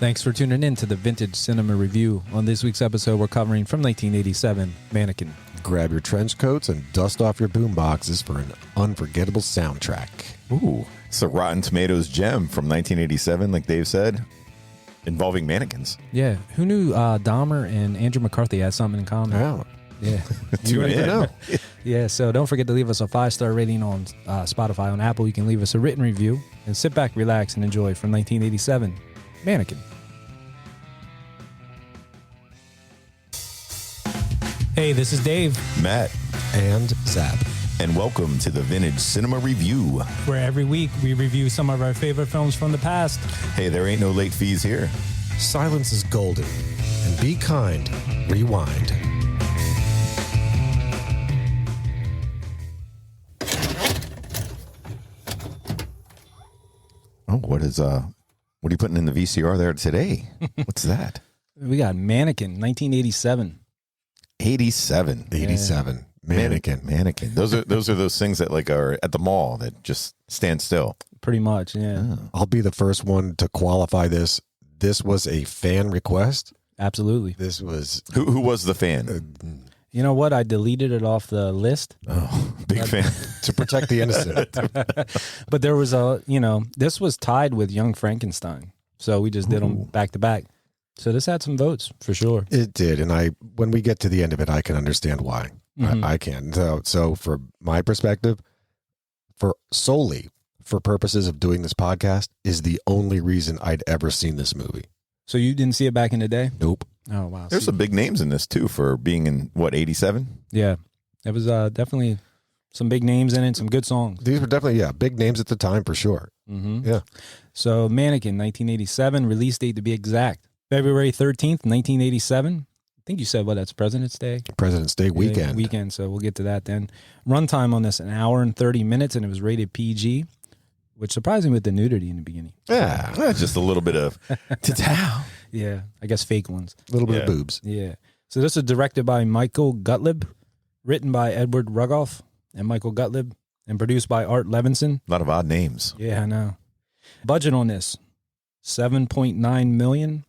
Thanks for tuning in to the Vintage Cinema Review. On this week's episode, we're covering from 1987, Mannequin. Grab your trench coats and dust off your boom boxes for an unforgettable soundtrack. Ooh, it's a Rotten Tomatoes gem from 1987, like Dave said, involving mannequins. Yeah, who knew Dahmer and Andrew McCarthy had something in common? Wow. Yeah. Tune in. Know. Yeah, so don't forget to leave us a 5-star rating on Spotify. On Apple, you can leave us a written review. And sit back, relax, and enjoy from 1987, Mannequin. Hey, this is Dave. Matt, And Zap. and welcome to the Vintage Cinema Review. Where every week we review some of our favorite films from the past. Hey, there ain't no late fees here. Silence is golden. And be kind. Rewind. Oh, what are you putting in the V.C.R. there today? What's that? We got Mannequin, 1987. 87. 87. Mannequin. Mannequin. Those are those things that like are at the mall that just stand still. Pretty much, yeah. Oh. I'll be the first one to qualify this. This was a fan request. Absolutely. This was... Who was the fan? You know what? I deleted it off the list. Oh, big fan. to protect the innocent. But there was this was tied with Young Frankenstein. So we just did them back to back. So this had some votes for sure. It did. And when we get to the end of it, I can understand why. Mhm. I can. So for my perspective, solely for purposes of doing this podcast, is the only reason I'd ever seen this movie. So you didn't see it back in the day? Nope. Oh, wow. There's some big names in this too for being in what, 87? Yeah. It was definitely some big names in it, some good songs. These were definitely, big names at the time for sure. Mm-hmm. Yeah. So Mannequin, 1987, release date to be exact, February 13th, 1987. I think you said, that's President's Day? President's Day weekend. Weekend, so we'll get to that then. Runtime on this, an hour and 30 minutes, and it was rated PG, which surprised me with the nudity in the beginning. Yeah. Just a little bit of ta-ta. Yeah, I guess fake ones. A little bit Yeah. of boobs. Yeah. So this is directed by Michael Gottlieb, written by Edward Rugoff and Michael Gottlieb, and produced by Art Levinson. A lot of odd names. Yeah, I know. Budget on this, $7.9 million.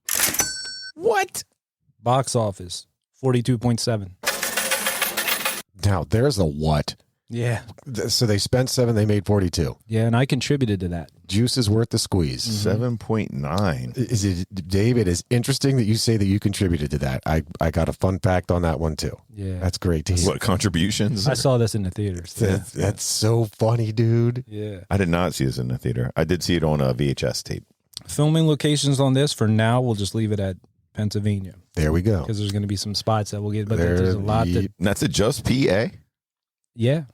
What? Box office, 42.7. Now, there's a what. Yeah. So they spent 7, they made 42. Yeah, and I contributed to that. Juice is worth the squeeze. 7.9. Is it, Dave, it is interesting that you say that you contributed to that. I got a fun fact on that one too. Yeah. That's great to hear. What, contributions? I saw this in the theaters. That's so funny, dude. Yeah. I did not see this in the theater. I did see it on a VHS tape. Filming locations on this, for now, we'll just leave it at Pennsylvania, There we go. because there's going to be some spots that we'll get, but there's a lot that, And that's it, just PA? yeah.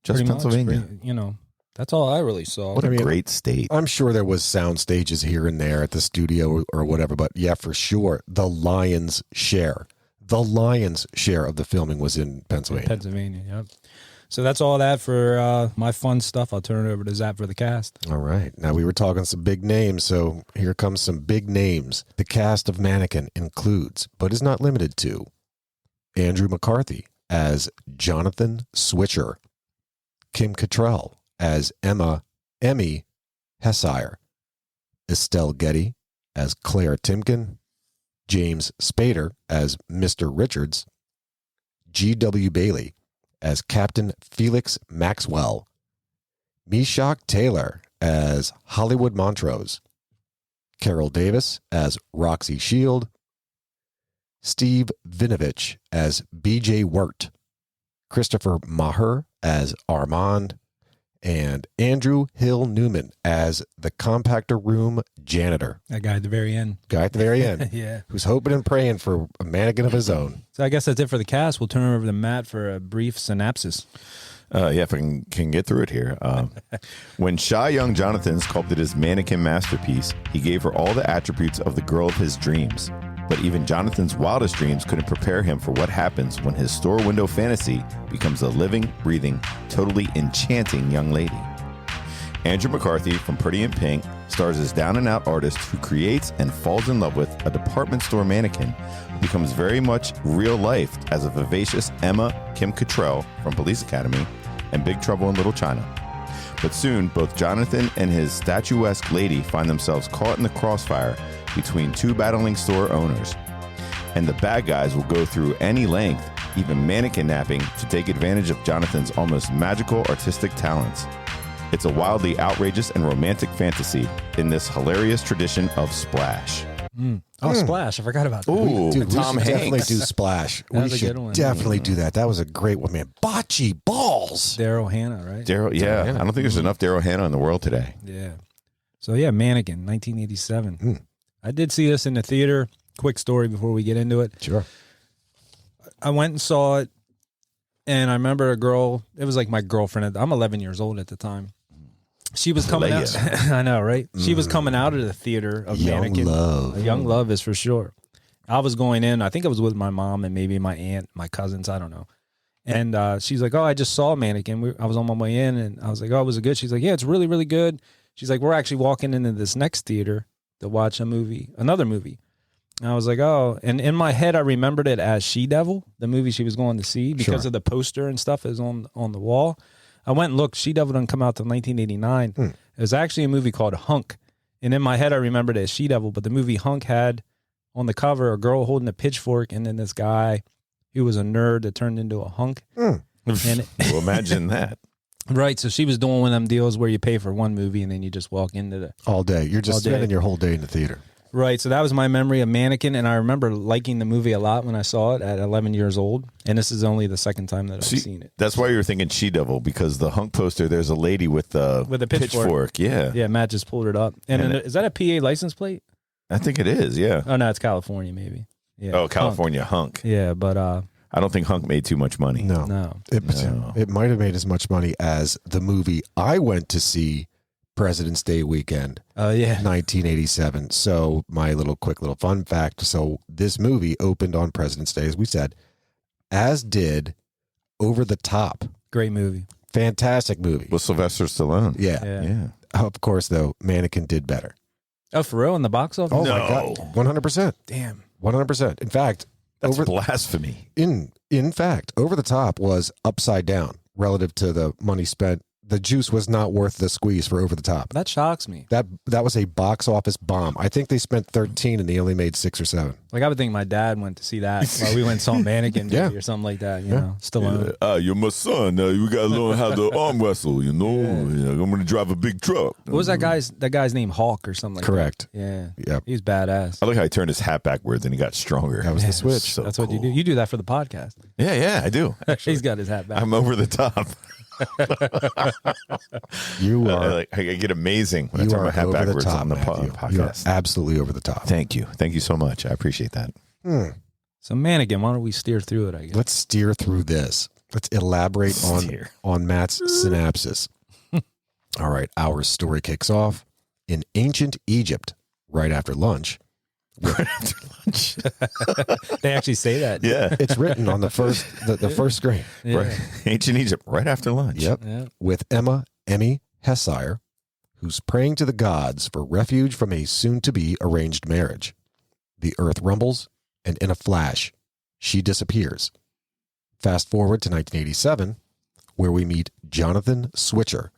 Just pretty much, Pennsylvania? that's all I really saw. What a I mean, great state. I'm sure there was sound stages here and there at the studio or whatever, but yeah, for sure, the lion's share of the filming was in Pennsylvania. Pennsylvania, yep. So that's all that for my fun stuff. I'll turn it over to Zap for the cast. All right. Now, we were talking some big names, so here comes some big names. The cast of Mannequin includes, but is not limited to, Andrew McCarthy as Jonathan Switcher, Kim Cattrall as Emmy Hessire, Estelle Getty as Claire Timken, James Spader as Mr. Richards, G.W. Bailey as Captain Felix Maxwell, Meshock Taylor as Hollywood Montrose, Carol Davis as Roxy Shield, Steve Vinovich as B.J. Wirt, Christopher Maher as Armand, and Andrew Hill Newman as the compactor room janitor. That guy at the very end. Guy at the very end, Yeah. who's hoping and praying for a mannequin of his own. So I guess that's it for the cast. We'll turn it over to Matt for a brief synopsis. If I can get through it here. When shy young Jonathan sculpted his mannequin masterpiece, he gave her all the attributes of the girl of his dreams. But even Jonathan's wildest dreams couldn't prepare him for what happens when his store window fantasy becomes a living, breathing, totally enchanting young lady. Andrew McCarthy from Pretty in Pink stars as down-and-out artist who creates and falls in love with a department store mannequin who becomes very much real-life as a vivacious Emma Kim Cattrall from Police Academy and Big Trouble in Little China. But soon, both Jonathan and his statuesque lady find themselves caught in the crossfire between two battling store owners. And the bad guys will go through any length, even mannequin napping, to take advantage of Jonathan's almost magical artistic talents. It's a wildly outrageous and romantic fantasy in this hilarious tradition of Splash. Splash. I forgot about that. Ooh, Dude, Tom we should definitely Hanks. do Splash. That We was a good should one. definitely do that. That was a great one, man. Bocce balls. Daryl Hannah, right? Daryl, yeah. I don't think there's enough Daryl Hannah in the world today. Yeah. So, yeah, Mannequin, 1987. I did see this in the theater. Quick story before we get into it. Sure. I went and saw it, and I remember a girl. It was like my girlfriend. I'm 11 years old at the time. She was coming out. I know, right? She was coming out of the theater of Young Mannequin. love. Young love is for sure. I was going in. I think I was with my mom and maybe my aunt, my cousins. I don't know. And she's like, "Oh, I just saw Mannequin." I was on my way in, and I was like, "Oh, was it good?" She's like, "Yeah, it's really, really good." She's like, "We're actually walking into this next theater to watch another movie." And I was like, "Oh," and in my head, I remembered it as She-Devil, the movie she was going to see, because of the poster and stuff is on the wall. I went and looked. She-Devil didn't come out till 1989. It was actually a movie called Hunk. And in my head, I remembered it as She-Devil. But the movie Hunk had on the cover a girl holding a pitchfork and then this guy who was a nerd that turned into a hunk. And Well, imagine that. right. So she was doing one of them deals where you pay for one movie and then you just walk into the... All day. You're just All day. spending your whole day in the theater. Right. So that was my memory of Mannequin. And I remember liking the movie a lot when I saw it at 11 years old. And this is only the second time that I've seen it. That's why you're thinking She-Devil, because the Hunk poster, there's a lady with a pitchfork. Yeah. Yeah, Matt just pulled it up. And is that a PA license plate? I think it is, yeah. Oh, no, it's California, maybe. Yeah. Oh, California Hunk. Yeah, but I don't think Hunk made too much money. no. It might have made as much money as the movie I went to see President's Day weekend, Oh, yeah. 1987. So my quick little fun fact. So this movie opened on President's Day, as we said, as did Over the Top. Great movie. Fantastic movie. With Sylvester Stallone. Yeah. Yeah. Of course, though, Mannequin did better. Oh, for real? In the box office? Oh, No. my God. 100%. Damn. 100%. In fact, That's blasphemy. in fact, Over the Top was upside down relative to the money spent. The juice was not worth the squeeze for Over the Top. That shocks me. That was a box office bomb. I think they spent 13 and they only made 6 or 7. Like, I would think my dad went to see that while we went and saw Mannequin movie Yeah. or something like that, you know, Stallone. You're my son. We got to learn how to arm wrestle, you know. I'm going to drive a big truck. What was that guy's name? Hawk or something like Correct. that? Yeah. Yep. He's badass. I like how he turned his hat backwards and he got stronger. That was the switch. So That's what you cool. do. You do that for the podcast. Yeah, I do. He's got his hat back. I'm over the top. You are I get amazing when I you turn are my hat over the backwards top, on the Matthew. You are podcast. absolutely over the top. Thank you. Thank you so much. I appreciate that. So Mannequin, why don't we steer through it, I guess? Let's steer through this. Let's elaborate Steer. on Matt's synopsis. All right, our story kicks off in ancient Egypt right after lunch. They actually say that. Yeah. It's written on the first screen. Yeah. Right. Ancient Egypt, right after lunch. Yep. Yeah. With Emmy Hessire, who's praying to the gods for refuge from a soon-to-be arranged marriage. The earth rumbles, and in a flash, she disappears. Fast forward to 1987, where we meet Jonathan Switcher,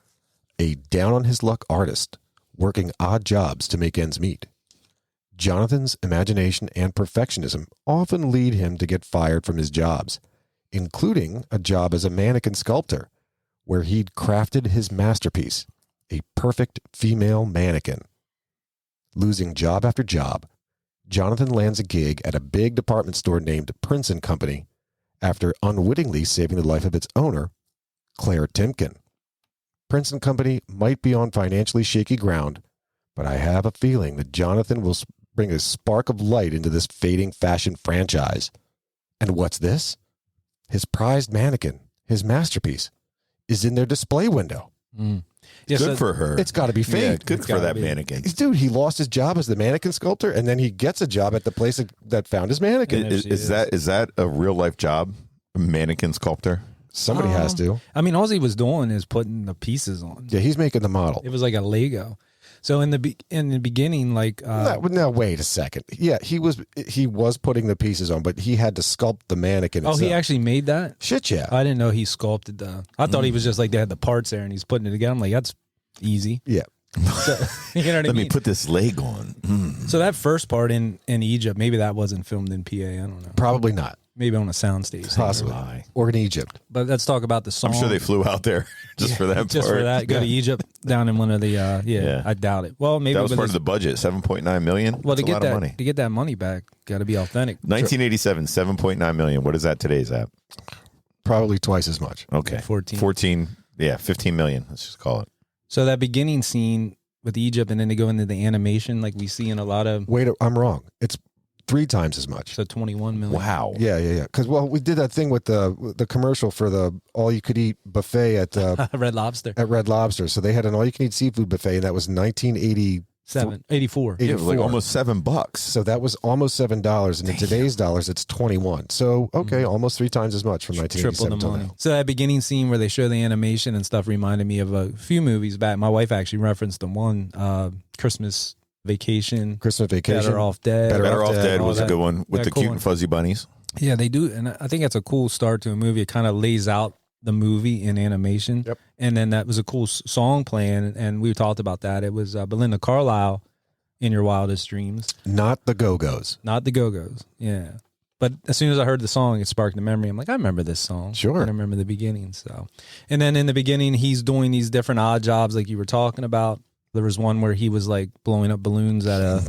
a down-on-his-luck artist working odd jobs to make ends meet. Jonathan's imagination and perfectionism often lead him to get fired from his jobs, including a job as a mannequin sculptor, where he'd crafted his masterpiece, a perfect female mannequin. Losing job after job, Jonathan lands a gig at a big department store named Prince & Company after unwittingly saving the life of its owner, Claire Timken. Prince & Company might be on financially shaky ground, but I have a feeling that Jonathan will bring a spark of light into this fading fashion franchise. And what's this? His prized mannequin, his masterpiece, is in their display window. Yeah, Good for her. It's got to be fake. Yeah, good It's for gotta that be. mannequin. Dude, he lost his job as the mannequin sculptor, and then he gets a job at the place that found his mannequin. There she is. Is that a real life job? Mannequin sculptor? Somebody has to. I mean, all he was doing is putting the pieces on. Yeah, he's making the model. It was like a Lego. So in the beginning, like No, wait a second. Yeah, he was putting the pieces on, but he had to sculpt the mannequin itself. he actually made that. Shit, yeah. I didn't know he sculpted the. I thought he was just like they had the parts there and he's putting it together. I'm like, that's easy. Yeah. So, you know what I Let mean? me put this leg on. So that first part in Egypt, maybe that wasn't filmed in PA. I don't know. Probably not. Maybe on a soundstage. Possibly. Or in Egypt. But let's talk about the song. I'm sure they flew out there just for that. Just part. for that. Go to Egypt down in one of the. I doubt it. Well, maybe that was part of the budget. $7.9 million. Well, That's a lot of money. to get that money back, got to be authentic. 1987, $7.9 million. What is that today's at? Probably twice as much. Okay, 14. Yeah, $15 million. Let's just call it. So that beginning scene with Egypt, and then they go into the animation like we see in a lot of. Wait, I'm wrong. It's 3 times as much. So 21 million. Wow. Yeah. Because we did that thing with the commercial for the all-you-could-eat buffet at Red Lobster. At Red Lobster. So they had an all-you-can-eat seafood buffet, and that was 84. Yeah, it was like almost $7. So that was almost $7, and in today's dollars, it's 21. So almost 3 times as much from 1987 Triple the money. now. So that beginning scene where they show the animation and stuff reminded me of a few movies back. My wife actually referenced the one, Christmas Vacation. Better Off Dead. Better Off Dead was a that. good one with the cool cute and fuzzy bunnies. Yeah, they do. And I think that's a cool start to a movie. It kind of lays out the movie in animation. Yep. And then that was a cool song playing. And we talked about that. It was Belinda Carlisle, In Your Wildest Dreams. Not the Go-Go's. Not the Go-Go's. Yeah. But as soon as I heard the song, it sparked a memory. I'm like, I remember this song. Sure. I remember the beginning. So, and then in the beginning, he's doing these different odd jobs like you were talking about. There was one where he was like blowing up balloons at a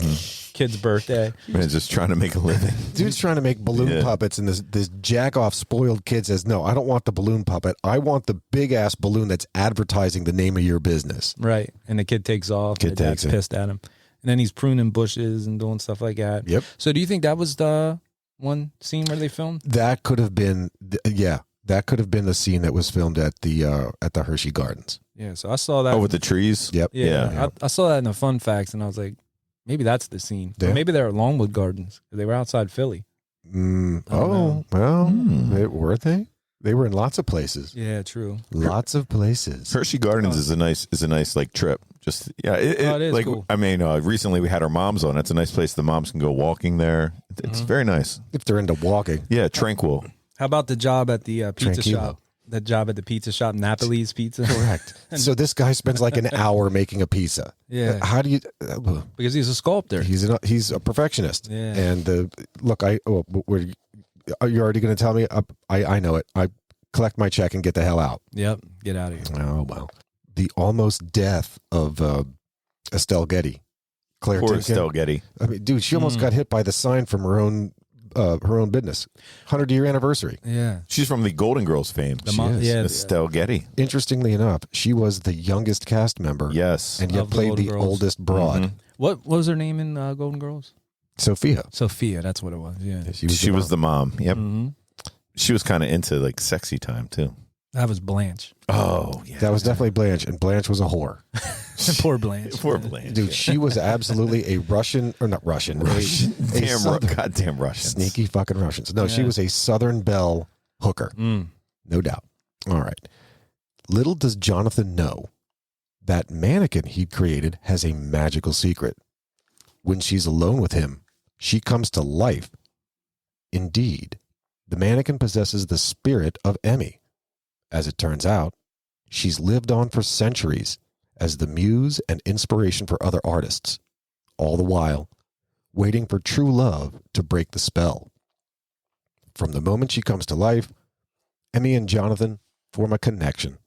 kid's birthday. Man, just trying to make a living. Dude's trying to make balloon puppets, and this jack-off spoiled kid says, no, I don't want the balloon puppet. I want the big-ass balloon that's advertising the name of your business. Right. And the kid takes off. Kid and the dad's takes it. pissed at him. And then he's pruning bushes and doing stuff like that. Yep. So do you think that was the one scene where they filmed? That could have been, that could have been the scene that was filmed at the Hershey Gardens. Yeah, so I saw that. Oh, with the trees? Yep. Yeah. I saw that in the fun facts, and I was like, maybe that's the scene. Yeah. Or maybe they're at Longwood Gardens. They were outside Philly. Were they? They were in lots of places. Yeah, true. Lots of places. Hershey Gardens is a nice like trip. Just it is like cool. I mean, recently we had our moms on. It's a nice place. The moms can go walking there. It's very nice. If they're into walking. Yeah, tranquil. How about the job at the pizza Tranquilo. shop? The job at the pizza shop, Napoli's Pizza. Correct. So this guy spends like an hour making a pizza. Yeah. How do you? Because he's a sculptor. He's a perfectionist. Yeah. And look, are you already going to tell me? I know it. I collect my check and get the hell out. Yep. Get out of here. Oh well. The almost death of Estelle Getty. Claire Poor Tinkin. Estelle Getty. I mean, dude, she almost got hit by the sign from her own business. 100-year anniversary. Yeah. She's from the Golden Girls fame. The mom, is. yeah. Estelle Getty. Interestingly enough, she was the youngest cast member. Yes. And yet Of the played Golden the Girls. oldest broad. What was her name in Golden Girls? Sophia. Sophia. That's what it was. Yeah. She was the mom. Yep. Mm-hmm. She was kind of into like sexy time too. That was Blanche. Oh, yeah. That was definitely Blanche, and Blanche was a whore. Poor Blanche. Poor Blanche. Dude, she was absolutely a Russian, or not Russian. Goddamn Russians. Sneaky fucking Russians. No, she Yeah. was a Southern Belle hooker. No doubt. All right. Little does Jonathan know that mannequin he created has a magical secret. When she's alone with him, she comes to life. Indeed, the mannequin possesses the spirit of Emmy. As it turns out, she's lived on for centuries as the muse and inspiration for other artists, all the while waiting for true love to break the spell. From the moment she comes to life, Emmy and Jonathan form a connection.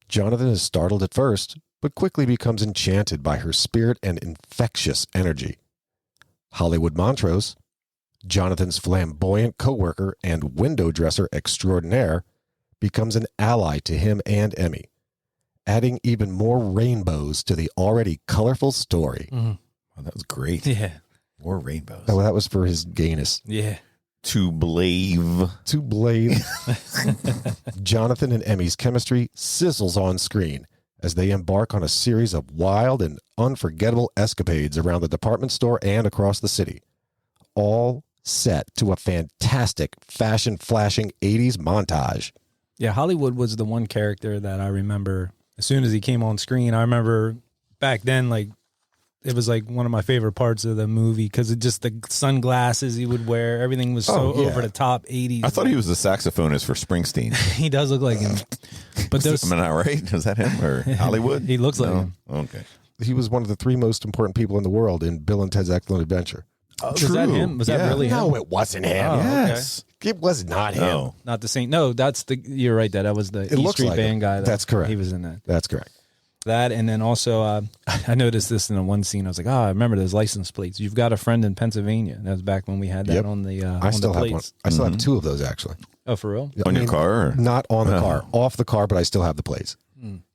Jonathan is startled at first, but quickly becomes enchanted by her spirit and infectious energy. Hollywood Montrose, Jonathan's flamboyant coworker and window dresser extraordinaire, becomes an ally to him and Emmy, adding even more rainbows to the already colorful story. Oh, that was great. Yeah. More rainbows. Oh, that was for his gayness. Yeah. To believe. To blade. Jonathan and Emmy's chemistry sizzles on screen as they embark on a series of wild and unforgettable escapades around the department store and across the city, all set to a fantastic fashion-flashing 80s montage. Yeah, Hollywood was the one character that I remember as soon as he came on screen. I remember back then, like, it was like one of my favorite parts of the movie because it just the sunglasses he would wear, everything was so over the top 80s. I thought he was the saxophonist for Springsteen. He does look like him. But there's Am I not right? Is that him or Hollywood? He looks like him. Okay. he was one of the 3 most important people in the world in Bill and Ted's Excellent Adventure. Was that him? Was that really him? No, it wasn't him. Oh, Yes. It was not him. No. Not the same. No, that's the. You're right. That was the E Street Band guy. That's correct. He was in that. That's correct. That, and then also, I noticed this in the one scene. I was like, I remember those license plates. You've got a friend in Pennsylvania. That was back when we had that on the. I still have one. I still have 2 of those actually. Oh, for real? On your car? Or? Not on the car, off the car, but I still have the plates.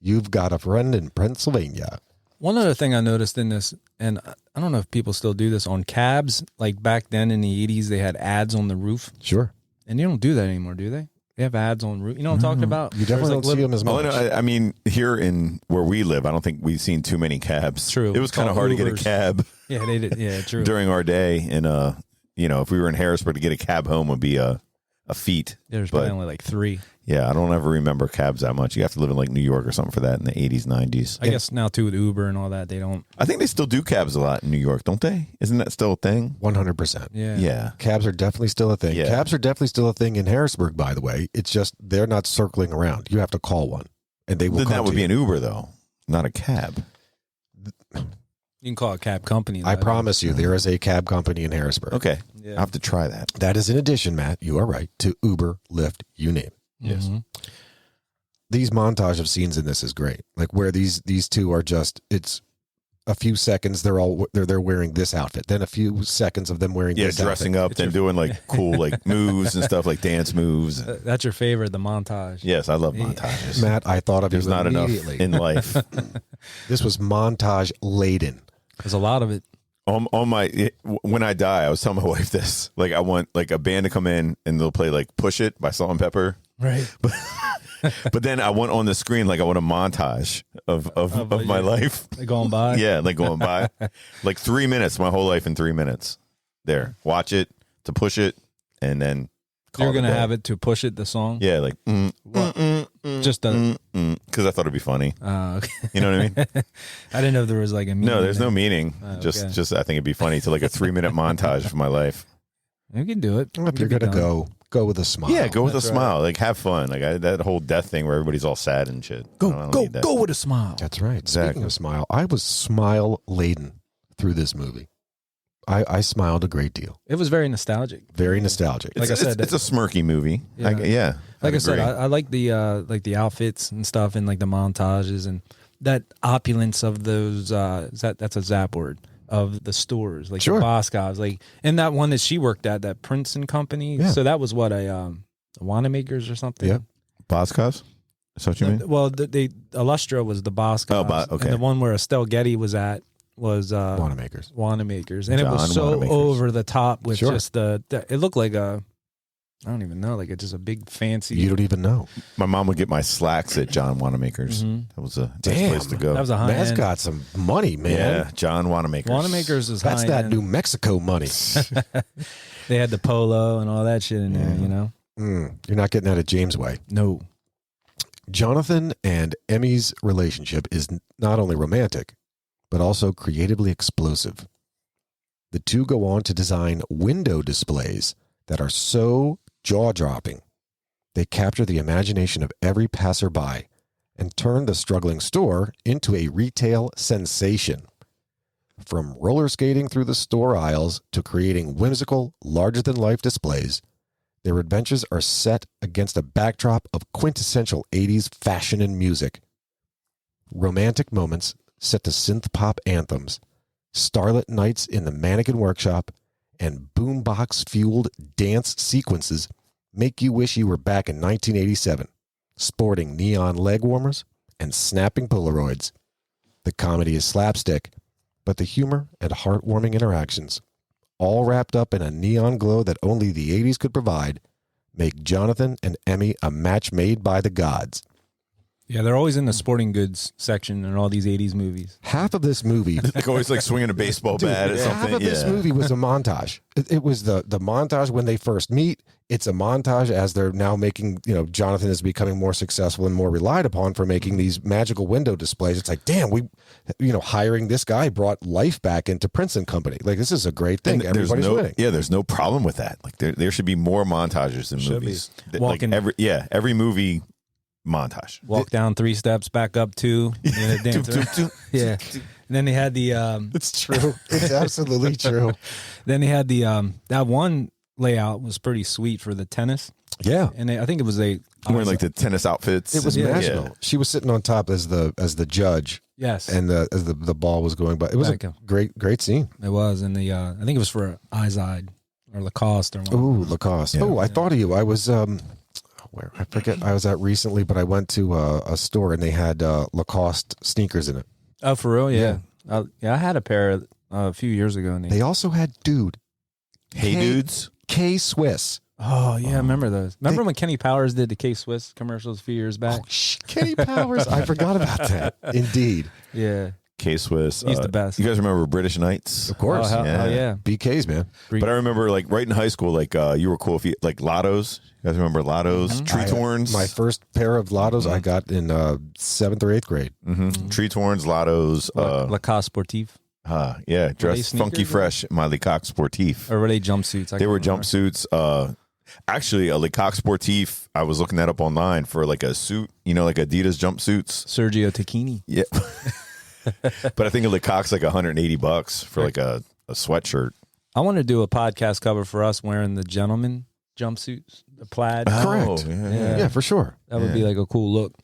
You've got a friend in Pennsylvania. One other thing I noticed in this, and I don't know if people still do this on cabs. Like back then in the 80s, they had ads on the roof. Sure. And you don't do that anymore, do they? They have ads on roof. You know what I'm talking about? You definitely don't see them as much. Oh, no, I mean, here in where we live, I don't think we've seen too many cabs. True. It was kind of hard to get a cab. Yeah, they did. Yeah, true. During our day, and if we were in Harrisburg, to get a cab home would be a feat. There's probably only like 3. Yeah, I don't ever remember cabs that much. You have to live in like New York or something for that in the 80s, 90s. I guess now too with Uber and all that, they don't. I think they still do cabs a lot in New York, don't they? Isn't that still a thing? 100%. Yeah. Yeah. Cabs are definitely still a thing. Yeah. Cabs are definitely still a thing in Harrisburg, by the way. It's just they're not circling around. You have to call one, and they will Then come that would to be you. an Uber, though, not a cab. You can call a cab company. I promise you, there is a cab company in Harrisburg. Okay. Yeah. I'll have to try that. That is in addition, Matt, you are right, to Uber, Lyft, you name it. Yes. Mhm. These montage of scenes in this is great. Like where these 2 are just, it's a few seconds they're wearing this outfit, then a few seconds of them wearing Yeah, this dressing outfit. up, then doing like cool like moves and stuff, like dance moves. That's your favorite, the montage. Yes, I love montages. Matt, I thought of There's you not enough immediately. in life. This was montage laden. There's a lot of it. On my when I die, I was telling my wife this. Like, I want like a band to come in and they'll play like "Push It" by Salt and Pepper. Right. But then I want on the screen like I want a montage of my life. Going by. Yeah, like going by like 3 minutes, my whole life in 3 minutes. There, watch it to push it, and then You're going to have it to push it, the song? Yeah, like Just a. because I thought it'd be funny. Okay. You know what I mean? I didn't know if there was like a meaning. No, there's there. no meaning. Okay. Just I think it'd be funny to like a 3-minute montage of my life. You can do it. If you're going to go with a smile. Yeah, go with a That's right. smile. Like, have fun. Like that whole death thing where everybody's all sad and shit. I don't need that. Go with a smile. That's right. Speaking Exactly. of smile, I was smile laden through this movie. I smiled a great deal. It was very nostalgic. Very nostalgic. Like I said, it's a smirky movie. Yeah. Like I said, agree. I like the outfits and stuff and like the montages and that opulence of those. That's a Zap word of the stores, like Sure. the Boscovs, like and that one that she worked at, that Princeton company. Yeah. So that was what a Wanamaker's or something. Yep. Boscovs? Is that what you mean? Well, the Illustra was the Boscovs. Okay. And the one where Estelle Getty was at was Wanamaker's. Wanamaker's, and it John was so Wanamaker's. over the top with Sure. just it looked like I don't even know, like it's just a big fancy. You don't even know. My mom would get my slacks at John Wanamaker's. Mhm. That was a nice Damn. place to go. That was a high Matt's end. got some money, man. Yeah, John Wanamaker's. Wanamaker's is That's high that end. New Mexico money. They had the polo and all that shit in there, you know. You're not getting that at James Way. No, Jonathan and Emmy's relationship is not only romantic, but also creatively explosive. The two go on to design window displays that are so jaw-dropping. They capture the imagination of every passerby and turn the struggling store into a retail sensation. From roller skating through the store aisles to creating whimsical, larger-than-life displays, their adventures are set against a backdrop of quintessential 80s fashion and music. Romantic moments set to synth-pop anthems, starlit nights in the Mannequin workshop, and boombox-fueled dance sequences make you wish you were back in 1987, sporting neon leg warmers and snapping Polaroids. The comedy is slapstick, but the humor and heartwarming interactions, all wrapped up in a neon glow that only the 80s could provide, make Jonathan and Emmy a match made by the gods. yeah, they're always in the sporting goods section in all these '80s movies. Half of this movie... Like always like swinging a baseball bat at something. Half of this movie was a montage. It was the montage when they first meet. It's a montage as they're now making, Jonathan is becoming more successful and more relied upon for making these magical window displays. It's like, damn, hiring this guy brought life back into Princeton Company. Like, this is a great thing. And Everybody's winning. Yeah, there's no problem with that. Like there should be more montages in movies. Like every movie montage. Walk down 3 steps, back up 2. Dance around. Yeah, then they had the It's true. It's absolutely true. then they had the that one layout was pretty sweet for the tennis. Yeah. And I think it was Wearing like the tennis outfits. It was and- magical. Yeah. She was sitting on top as the judge, yes, and as the ball was going by. It was a great scene. it was, and the I think it was for Izod or Lacoste or one. Ooh, Lacoste. Yeah. Oh, I thought of you. I was where I forget I was at recently, but I went to a store and they had Lacoste sneakers in it. Oh, for real? Yeah, I had a pair a few years ago. And They also had Hey, dudes. K Swiss. oh yeah, I remember those. Remember when Kenny Powers did the K-Swiss commercials a few years back? Kenny Powers. I forgot about that. Indeed. Yeah, K-Swiss. he's the best. You guys remember British Knights? Of course. Oh, yeah. BKs, man. But I remember, like, right in high school, like, you were cool if you, like, Lottos. You guys remember Lottos? Tree Torns? My first pair of Lottos I got in 7th or 8th grade. Tree Torns, Lottos. Lacoste Sportif, Yeah, dressed sneakers, funky fresh, my Lecoq Sportif. or were they jumpsuits? They were jumpsuits. Actually, a Lecoq Sportif, I was looking that up online for, like, a suit, you know, like Adidas jumpsuits. Sergio Tacchini. Yeah. But I think a Lecoq's like $180 for, like, a sweatshirt. I want to do a podcast cover for us wearing the gentleman jumpsuits, the plaid. Correct. Yeah. Yeah, for sure. That would be like a cool look.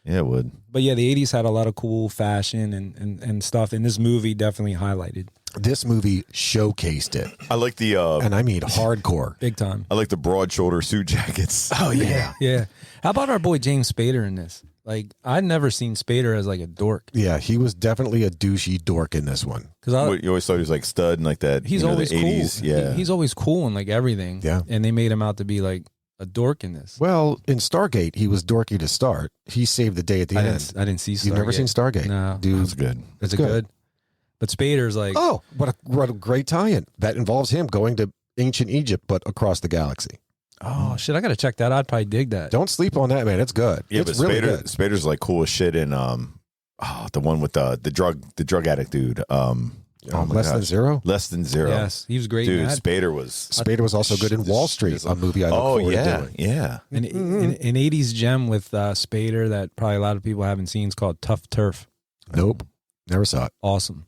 Yeah, it would. But yeah, the 80s had a lot of cool fashion and stuff, and this movie definitely highlighted This movie showcased it. I like the And I mean hardcore. big time. I like the broad shoulder suit jackets. Oh, yeah. Yeah. How about our boy James Spader in this? Like, I'd never seen Spader as like a dork. Yeah, he was definitely a douchey dork in this one. Because You always thought he was like stud and like that. he's you know, always the 80s. cool. Yeah. He's always cool in like everything. Yeah. And they made him out to be like a dork in this. Well, in Stargate, he was dorky to start. He saved the day at the I end. didn't see Stargate. You've never seen Stargate? No. Dude. That's good. Is it good. good? But Spader's like, Oh, what a great tie-in. That involves him going to ancient Egypt, but across the galaxy. oh shit, I gotta check that. I'd probably dig that. Don't sleep on that, man. It's good. Yeah, it's but really Spader, good. Spader's like cool as shit in the one with the drug addict dude. Oh my Less Than gosh. Zero. Less Than Zero. Yes, he was great. Dude, in that. Spader was. Spader was also good in Wall Street, a movie I look forward to doing. Yeah. An 80s gem with Spader that probably a lot of people haven't seen is called Tough Turf. Nope. Never saw it. Awesome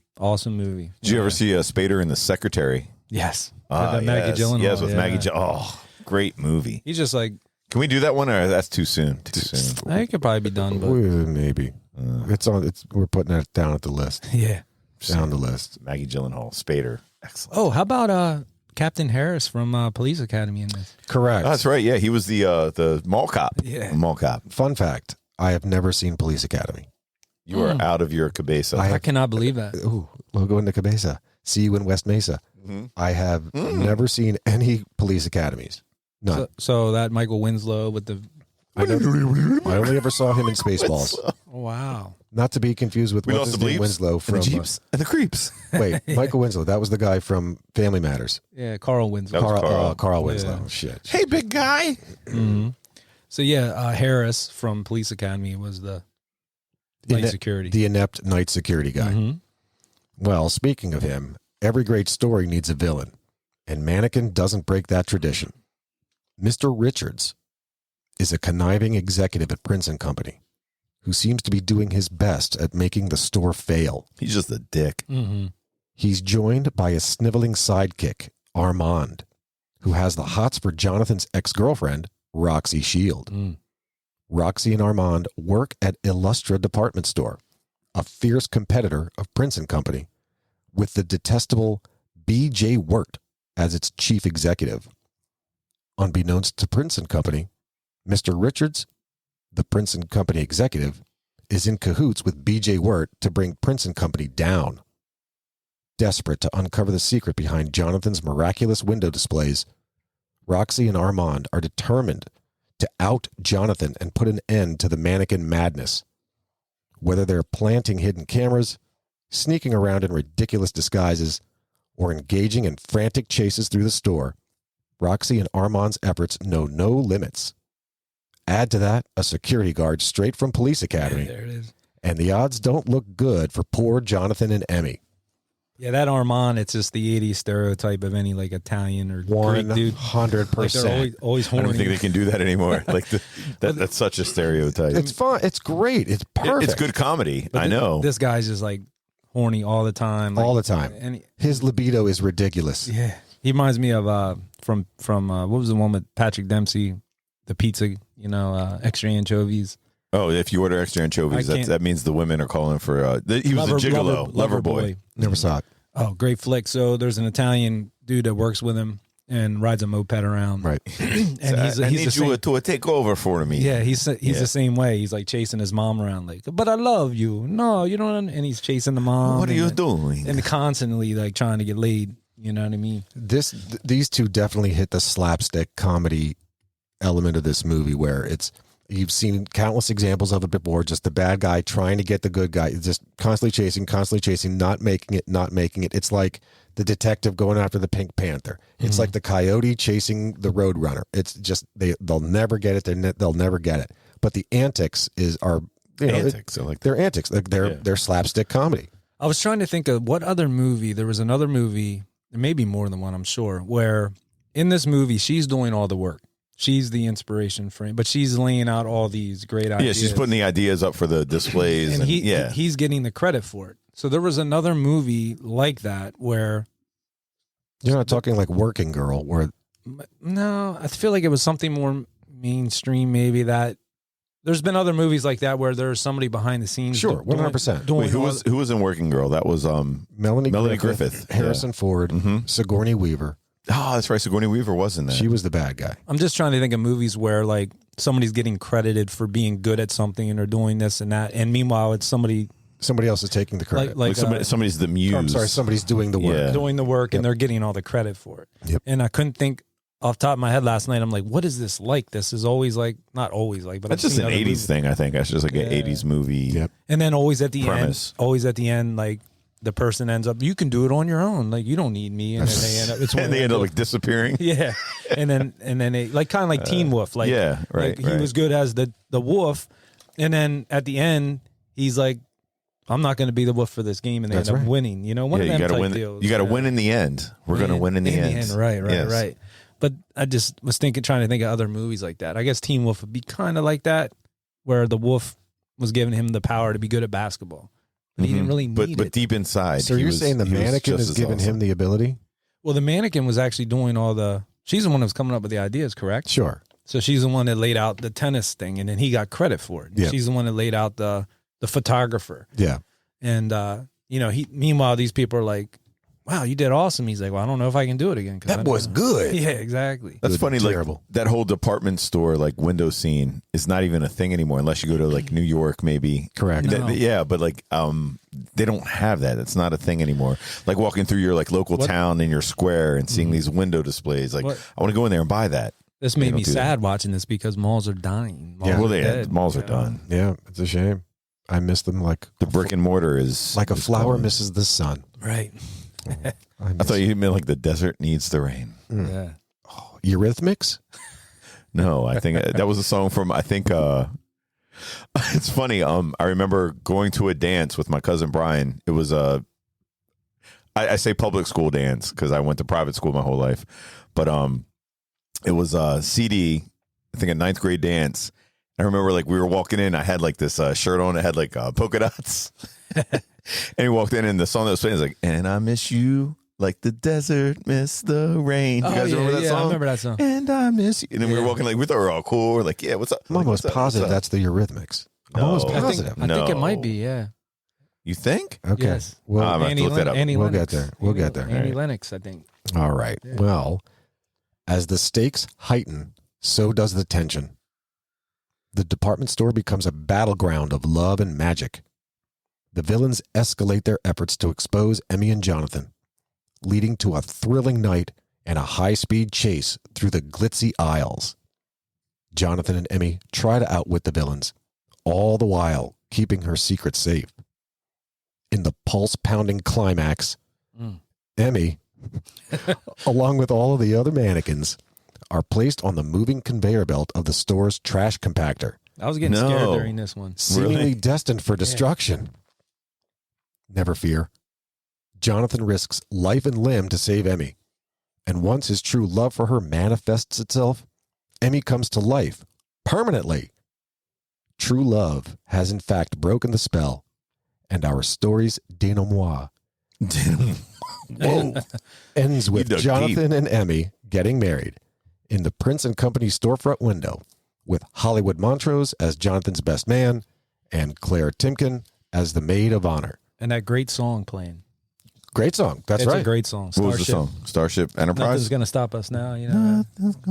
movie. Did you ever see Spader in The Secretary? Yes. Ah, With Maggie yes. Gyllenhaal. Yes, with yeah. Maggie Gyllenhaal. Oh, great movie. He's just like, Can we do that one, or that's too soon? Too soon. I think it could probably be done, but Maybe. It's on. We're putting it down at the list. yeah. Down the list. Maggie Gyllenhaal, Spader. Excellent. Oh, how about Captain Harris from Police Academy in this? Correct. Oh, that's right. Yeah, he was the mall cop. Yeah. The mall cop. Fun fact: I have never seen Police Academy. You are out of your cabeza. I cannot believe that. Ooh, we'll go into Cabeza. See you in West Mesa. I have never seen any Police Academies. None. So that Michael Winslow with the I only ever saw him in Spaceballs. oh, wow. Not to be confused with We what's lost his the name bleeps Winslow and from. the Jeeps and the creeps. Wait, Michael Winslow. That was the guy from Family Matters. Yeah, Carl Winslow. That was Carl. Carl Winslow. Yeah. Shit. Hey, big guy. So yeah, Harris from Police Academy was the night security. The inept night security guy. Mhm. Well, speaking of him, every great story needs a villain, and Mannequin doesn't break that tradition. Mr. Richards is a conniving executive at Prince & Company who seems to be doing his best at making the store fail. He's just a dick. Mm-hmm. He's joined by a sniveling sidekick, Armand, who has the hots for Jonathan's ex-girlfriend, Roxy Shield. Mm. Roxy and Armand work at Illustra Department Store, a fierce competitor of Prince & Company, with the detestable B.J. Wirt as its chief executive. Unbeknownst to Prince & Company, Mr. Richards, the Prince & Company executive, is in cahoots with B.J. Wirt to bring Prince & Company down. Desperate to uncover the secret behind Jonathan's miraculous window displays, Roxy and Armand are determined to out Jonathan and put an end to the Mannequin madness. Whether they're planting hidden cameras, sneaking around in ridiculous disguises, or engaging in frantic chases through the store, Roxy and Armand's efforts know no limits. Add to that a security guard straight from Police Academy, There it is. and the odds don't look good for poor Jonathan and Emmy. Yeah, that Armand, it's just the 80s stereotype of any like Italian or Greek dude. 100%. Like they're always I horny. don't think they can do that anymore. Like that's such a stereotype. It's fun. It's great. It's perfect. It's good comedy. But I know. This guy's just like horny all the time. All the time. And His libido is ridiculous. yeah, he reminds me of from what was the one with Patrick Dempsey, the pizza, extra anchovies. Oh, if you order extra anchovies, that means the women are calling for. He was a gigolo, lover boy. Never saw it. Oh, great flick. So there's an Italian dude that works with him and rides a moped around. Right. And I need you to take over for me. Yeah, he's the same way. He's like chasing his mom around, like, but I love you. No, you don't. And he's chasing the mom. What are you doing? And constantly like trying to get laid. You know what I mean? These two definitely hit the slapstick comedy element of this movie, where you've seen countless examples of it before. Just the bad guy trying to get the good guy, just constantly chasing, not making it. It's like the detective going after the Pink Panther. It's like the coyote chasing the roadrunner. It's just they'll never get it. They'll never get it. But the antics are antics. They're antics. They're slapstick comedy. I was trying to think of what other movie. There was another movie, maybe more than one, I'm sure, where in this movie she's doing all the work. She's the inspiration for him, but she's laying out all these great ideas. Yeah, she's putting the ideas up for the displays. And he's getting the credit for it. So there was another movie like that where... You're not talking like Working Girl, where... No, I feel like it was something more mainstream, maybe that... There's been other movies like that where there's somebody behind the scenes. Sure, 100%. Wait, who was in Working Girl? That was Melanie Griffith. Harrison Ford, Sigourney Weaver. Oh, that's right. Sigourney Weaver was in that. She was the bad guy. I'm just trying to think of movies where like somebody's getting credited for being good at something or doing this and that, and meanwhile it's somebody else is taking the credit. Like somebody's the muse. I'm sorry, somebody's doing the work. Doing the work, and they're getting all the credit for it. Yep. And I couldn't think off the top of my head last night. I'm like, what is this like? This is always like, not always like, but that's I've just seen an other 80s movies. thing, I think. That's just like an 80s movie. Yep. And then always at the premise. end, like the person ends up, you can do it on your own. Like you don't need me. And then they end up, and they end up like disappearing. Yeah. And then they like kind of like Teen Wolf. Like, right. He was good as the wolf. And then at the end, he's like, I'm not going to be the wolf for this game. And they end up winning. You know, one of them type win. deals. You got to win in the end. We're going to win in the end. Right. But I just was trying to think of other movies like that. I guess Teen Wolf would be kind of like that, where the wolf was giving him the power to be good at basketball. But he didn't really need it. But deep inside. So you're saying the mannequin is giving him the ability? Well, the mannequin was actually doing she's the one that was coming up with the ideas, correct? Sure. So she's the one that laid out the tennis thing, and then he got credit for it. Yeah. She's the one that laid out the photographer. Yeah. And, meanwhile, these people are like, wow, you did awesome. He's like, well, I don't know if I can do it again. That boy's good. Yeah, exactly. That's Good, funny. terrible. Like that whole department store, like window scene is not even a thing anymore unless you go to like New York, maybe. Correct. No. Yeah. But like, they don't have that. It's not a thing anymore. Like walking through your like local town in your square and seeing these window displays. Like I want to go in there and buy that. This made me sad watching this because malls are dying. Malls are done. Yeah, it's a shame. I miss them like The brick and mortar is a flower gone. misses the sun. Right. I thought you meant like the desert needs the rain. Yeah. Eurythmics? No, I think that was a song from, it's funny. I remember going to a dance with my cousin Brian. It was I say public school dance because I went to private school my whole life, but it was a CD, I think a 9th grade dance. I remember like we were walking in, I had like this shirt on, it had like polka dots. And he walked in and the song that was playing was like, and I miss you like the desert miss the rain. You guys remember that song? I remember that song. And I miss you. And then we were walking like, we thought we were all cool. We're like, yeah, what's up? I'm almost positive that's the Eurythmics. I'm almost positive. I think it might be, yeah. You think? Okay. Yes. Well, I'm going to have to look that up. Annie We'll Lennox. get there. We'll get there. Annie Lennox, I think. All right. Yeah. Well, as the stakes heighten, so does the tension. The department store becomes a battleground of love and magic. The villains escalate their efforts to expose Emmy and Jonathan, leading to a thrilling night and a high-speed chase through the glitzy aisles. Jonathan and Emmy try to outwit the villains, all the while keeping her secret safe. In the pulse-pounding climax, Emmy, along with all of the other mannequins, are placed on the moving conveyor belt of the store's trash compactor, I was getting scared during this one. seemingly destined for destruction. Never fear. Jonathan risks life and limb to save Emmy. And once his true love for her manifests itself, Emmy comes to life, permanently. True love has in fact broken the spell, and our story's denouement ends with dug Jonathan and Emmy getting married in the Prince and Company storefront window, with Hollywood Montrose as Jonathan's best man and Claire Timken as the maid of honor. And that great song playing. Great song. That's It's right. a great song. What was the song? Starship Enterprise? Nothing's going to stop us now, you know.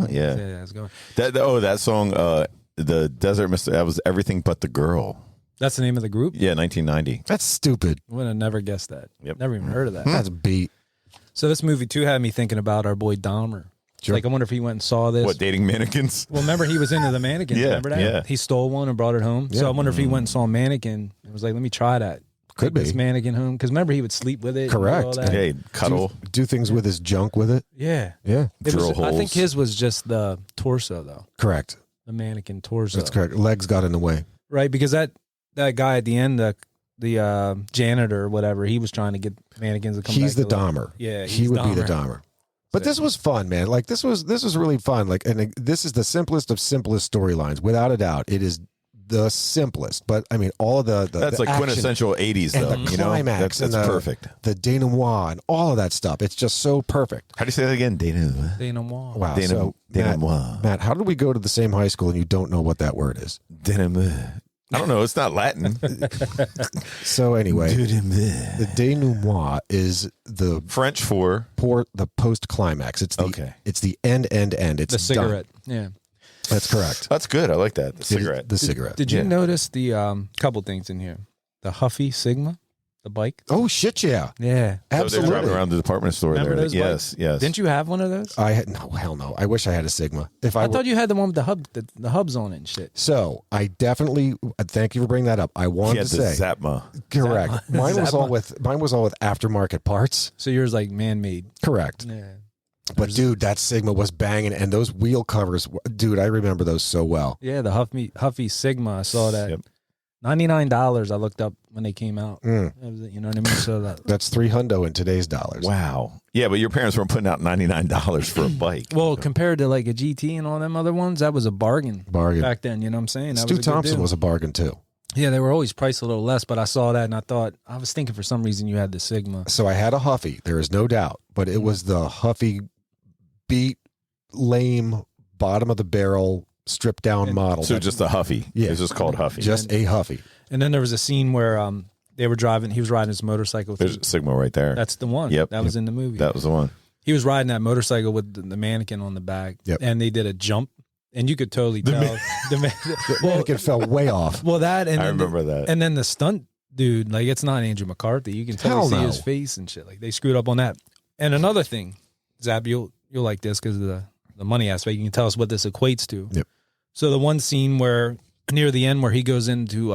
Yeah. It's going. That song, the Desert Mist, that was Everything But the Girl. That's the name of the group? Yeah, 1990. That's stupid. Would have never guessed that. Yep. Never even heard of that. That's beat. So this movie, too, had me thinking about our boy Dahmer. Sure. Like, I wonder if he went and saw this. What, dating mannequins? Well, remember, he was into the Mannequin. Yeah, Remember that? yeah. He stole one and brought it home. Yeah. So I wonder if he went and saw Mannequin and was like, let me try that. Could Take this be. mannequin home. Because remember, he would sleep with it. and Correct. do all that. Hey, cuddle. Do things with his junk with it. Yeah. Yeah. It was, Drill I think holes. his was just the torso, though. Correct. The mannequin torso. That's correct. Legs got in the way. Right, because that guy at the end, the janitor or whatever, he was trying to get mannequins to come He's back the to life. Dahmer. Yeah, He would be the Dahmer. But So- this was fun, man. Like this was really fun. Like, and this is the simplest of simplest storylines, without a doubt. It is the simplest. But I mean, all the That's the like action quintessential 80s, and though. the You know, climax that's and the, perfect. The denouement and all of that stuff. It's just so perfect. How do you say that again? Denouement. Denouement. Wow. Denouement. So Denouement. Matt, how did we go to the same high school and you don't know what that word is? Denouement. I don't know. It's not Latin. So anyway, Denouement. the denouement is the French for the post climax. It's the Okay. It's the end. It's The cigarette. Yeah. done. That's correct. That's good. I like that. The It is cigarette. The cigarette. Did you Yeah. notice the couple things in here? The Huffy Sigma, the bike. Oh shit! Yeah, Yeah. So they're driving absolutely. around the department store Remember there. those Yes, yes. Didn't you have one of those? I had no hell no. I wish I had a Sigma. If I, I thought you had the one with the hub, the hubs on it and shit. so, I definitely thank you for bringing that up. I He wanted had to the say Zapma. correct. Zappa. Mine was all Zappa. with aftermarket parts. So yours like man made. Correct. Yeah. But dude, that Sigma was banging, and those wheel covers, dude, I remember those so well. Yeah, the Huffy Sigma. I saw that. Yep. $99 I looked up when they came out. Mm. That was it, you know what I mean? So that, That's $300 in today's dollars. Wow. Yeah, but your parents weren't putting out $99 for a bike. well, compared to like a GT and all them other ones, that was a bargain Bargain. back then. You know what I'm saying? That Stu was a good Thompson deal. was a bargain too. Yeah, they were always priced a little less, but I saw that and I thought, I was thinking for some reason you had the Sigma. So I had a Huffy, there is no doubt, but it was the Huffy beat, lame, bottom of the barrel, stripped down model. So That- just a Huffy. Yeah. It's just called Huffy. just a Huffy. And then there was a scene where they were driving, he was riding his motorcycle. There's a Sigma right there. That's the one. Yep. That was in the movie. That was the one. He was riding that motorcycle with the mannequin on the back. Yep. And they did a jump. And you could totally tell. The mannequin fell way off. Well, that and I then remember that. And then the stunt dude, like it's not Andrew McCarthy. You can Hell totally see no. his face and shit. Like they screwed up on that. And another thing, Zab, you'll like this because of the money aspect. You can tell us what this equates to. Yep. So the one scene where near the end where he goes into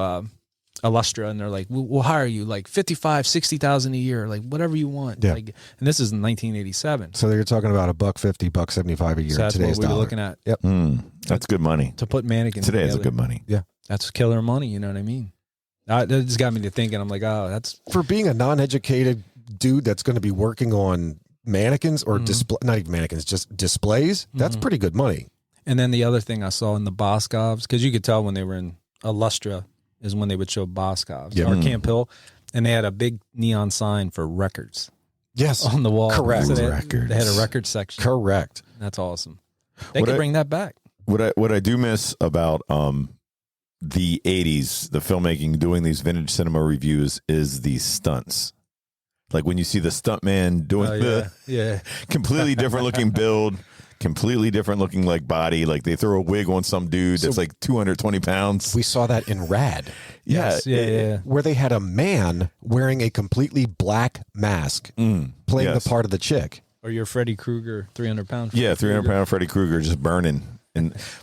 Illustra and they're like, we'll hire you like 55, 60,000 a year, like whatever you want. Yeah. Like, and this is in 1987. So you're talking about $150, $175 a year So in that's today's what we were dollar. looking at That's good money. to put mannequins Today is a together. good money. That's killer money. You know what I mean? That just got me to thinking. I'm like, oh, that's For being a non-educated dude that's going to be working on mannequins or display, not even mannequins, just displays, that's pretty good money. And then the other thing I saw in the Boscovs, because you could tell when they were in Illustra is when they would show Boscovs Yep. or Camp Hill, and they had a big neon sign for records Yes. on the wall. Correct. So they Records. had a record section. Correct. That's awesome. They What could I- bring that back. What I do miss about the 80s, the filmmaking, doing these vintage cinema reviews is the stunts. Like when you see the stuntman doing the yeah. completely different looking build, completely different looking like body. Like they throw a wig on some dude that's like 220 pounds. We saw that in Rad, Yeah, yeah. where they had a man wearing a completely black mask playing yes. the part of the chick. Or your Freddy Krueger, 300-pound. Yeah, 300-pound Freddy Krueger just burning.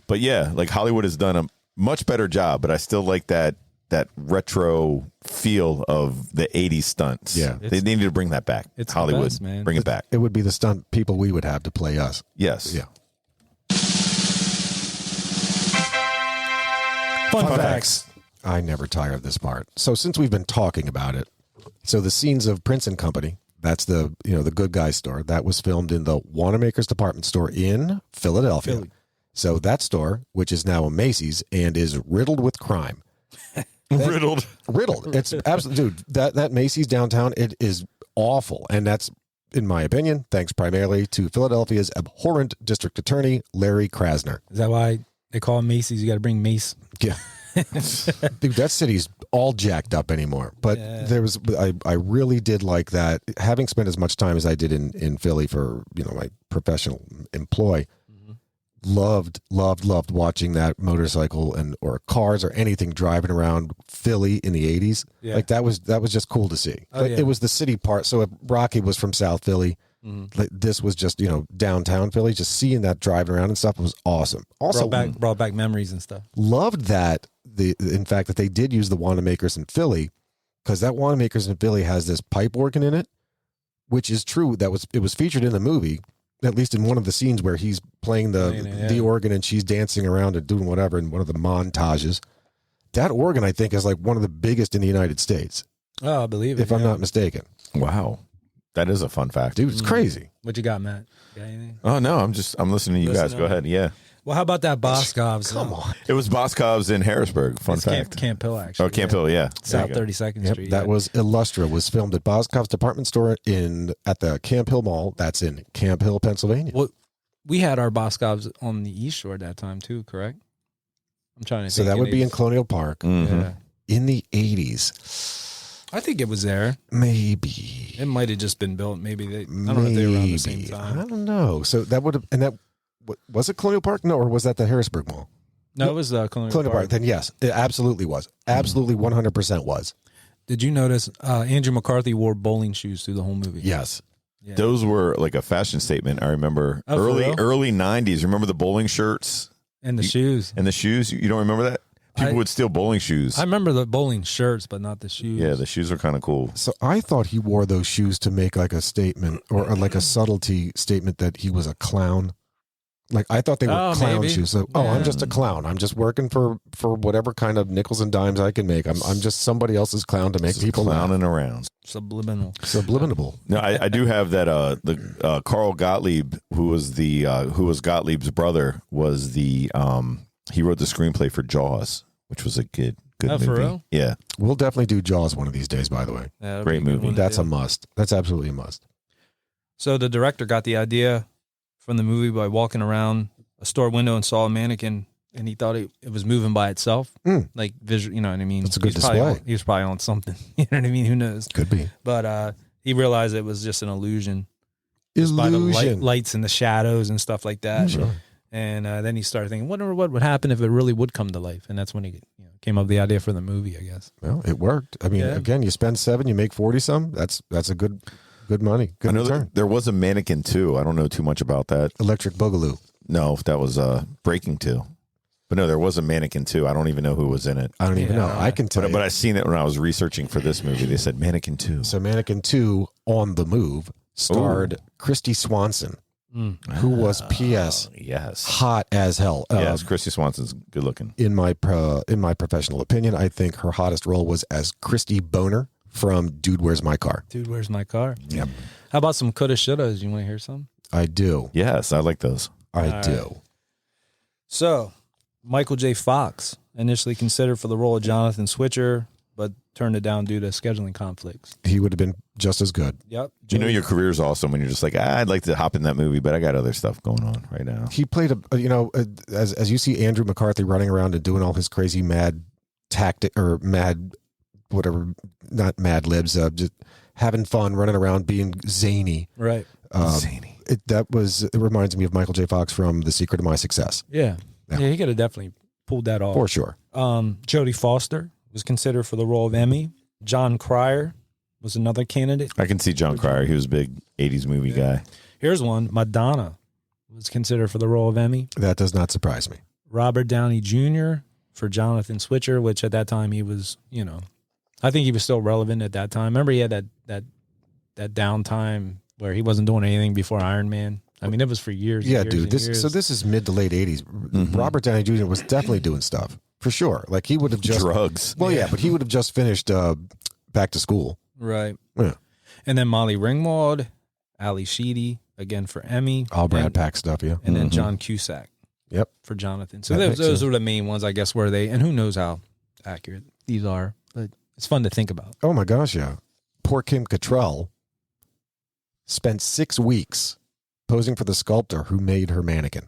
But yeah, like Hollywood has done a much better job, but I still like that retro feel of the 80s stunts. Yeah. They needed to bring that back. It's the Hollywood, best, man. bring it back. It would be the stunt people we would have to play us. Yes. Yeah. Fun facts. I never tire of this part. So since we've been talking about it, so the scenes of Prince and Company, that's the good guy store, that was filmed in the Wanamaker's department store in Philadelphia. Philly. So that store, which is now a Macy's and is riddled with crime, Riddled. Riddled. It's absolutely, dude. That Macy's downtown, it is awful, and that's, in my opinion, thanks primarily to Philadelphia's abhorrent district attorney Larry Krasner. Is that why they call it Macy's? You got to bring mace. Yeah. Dude, that city's all jacked up anymore. But I really did like that. Having spent as much time as I did in Philly for, my professional employ, loved watching that motorcycle or cars or anything driving around Philly in the 80s. Yeah. Like that was just cool to see. It was the city part. So if Rocky was from South Philly, like this was just, downtown Philly, just seeing that driving around and stuff was awesome. Also brought back memories and stuff. Loved that in fact that they did use the Wanamaker's in Philly, because that Wanamaker's in Philly has this pipe organ in it, which is true. It was featured in the movie, at least in one of the scenes where he's playing the organ and she's dancing around and doing whatever in one of the montages. That organ, I think, is like one of the biggest in the United States. Oh, I believe it. If I'm not mistaken. Wow. That is a fun fact. Dude, it's crazy. What you got, Matt? Got anything? Oh, no, I'm listening to you guys. Go ahead. Yeah. Well, how about that Boscov's? Come on. It was Boscov's in Harrisburg. Fun fact. Camp Hill, actually. Oh, Camp Hill, yeah. South 32nd Street. That was Illustra. Was filmed at Boscov's department store at the Camp Hill Mall. That's in Camp Hill, Pennsylvania. Well, we had our Boscov's on the East Shore at that time, too, correct? I'm trying to think. So that would be in Colonial Park. Mm-hmm. Yeah. In the 80s. I think it was there. Maybe. It might have just been built. Maybe I don't know if they were around the same time. I don't know. So that would have, and that, was it Colonial Park? No, or was that the Harrisburg Mall? No, it was Colonial Park. Then yes, it absolutely was. Absolutely 100% was. Did you notice Andrew McCarthy wore bowling shoes through the whole movie? Yes. Yeah. Those were like a fashion statement. I remember early 90s. Remember the bowling shirts? And the shoes. And the shoes? You don't remember that? People would steal bowling shoes. I remember the bowling shirts, but not the shoes. Yeah, the shoes were kind of cool. So I thought he wore those shoes to make like a statement or like a subtlety statement that he was a clown. Like I thought they were clown shoes. So, I'm just a clown. I'm just working for whatever kind of nickels and dimes I can make. I'm just somebody else's clown to make people clowning around. Subliminal. No, I do have that. The Carl Gottlieb, who was Gottlieb's brother, was the he wrote the screenplay for Jaws, which was a good movie. For real? Yeah, we'll definitely do Jaws one of these days. By the way, great movie. That's a must. That's absolutely a must. So the director got the idea from the movie by walking around a store window and saw a mannequin, and he thought it was moving by itself, like visual. You know what I mean? It's a good display. He was probably on something. You know what I mean? Who knows? Could be. But he realized it was just an illusion. Just by the lights and the shadows and stuff like that. Sure. And then he started thinking, wonder what would happen if it really would come to life. And that's when he came up with the idea for the movie, I guess. Well, it worked. I mean, again, you spend 7, you make 40 some. That's a good money. Good I know return. there was a Mannequin too. I don't know too much about that. Electric Boogaloo. No, that was Breaking 2. But no, there was a Mannequin 2. I don't even know who was in it. I don't even know. I can tell you. But I seen it when I was researching for this movie. They said Mannequin 2. So Mannequin 2 on the move starred Christy Swanson. Who was P.S. Yes, hot as hell. Yes, Christy Swanson's good looking. In my professional opinion, I think her hottest role was as Christy Boner from Dude, Where's My Car? Dude, Where's My Car? Yep. How about some coulda shouldas? You want to hear some? I do. Yes, I like those. I do. So, Michael J. Fox, initially considered for the role of Jonathan Switcher, but turned it down due to scheduling conflicts. He would have been just as good. Yep. You know your career is awesome when you're just like, I'd like to hop in that movie, but I got other stuff going on right now. He played as you see Andrew McCarthy running around and doing all his crazy mad tactic or mad whatever, not mad libs, just having fun, running around, being zany. Right. Zany. It reminds me of Michael J. Fox from The Secret of My Success. Yeah, he could have definitely pulled that off for sure. Jodie Foster was considered for the role of Emmy. John Cryer was another candidate. I can see John Cryer. He was a big 80s movie guy. Here's one. Madonna was considered for the role of Emmy. That does not surprise me. Robert Downey Jr. for Jonathan Switcher, which at that time he was, I think he was still relevant at that time. Remember he had that downtime where he wasn't doing anything before Iron Man. I mean, it was for years. Yeah, and years dude. and years. So this is mid to late 80s. Mm-hmm. Robert Downey Jr. was definitely doing stuff. For sure. Like he would have just drugs. Well, yeah, but he would have just finished Back to School. Right. Yeah. And then Molly Ringwald, Ali Sheedy, again for Emmy. All Brad Pack stuff, yeah. And then John Cusack. Yep. For Jonathan. So those were the main ones, I guess, and who knows how accurate these are, but it's fun to think about. Oh my gosh, yeah. Poor Kim Cattrall spent 6 weeks posing for the sculptor who made her mannequin.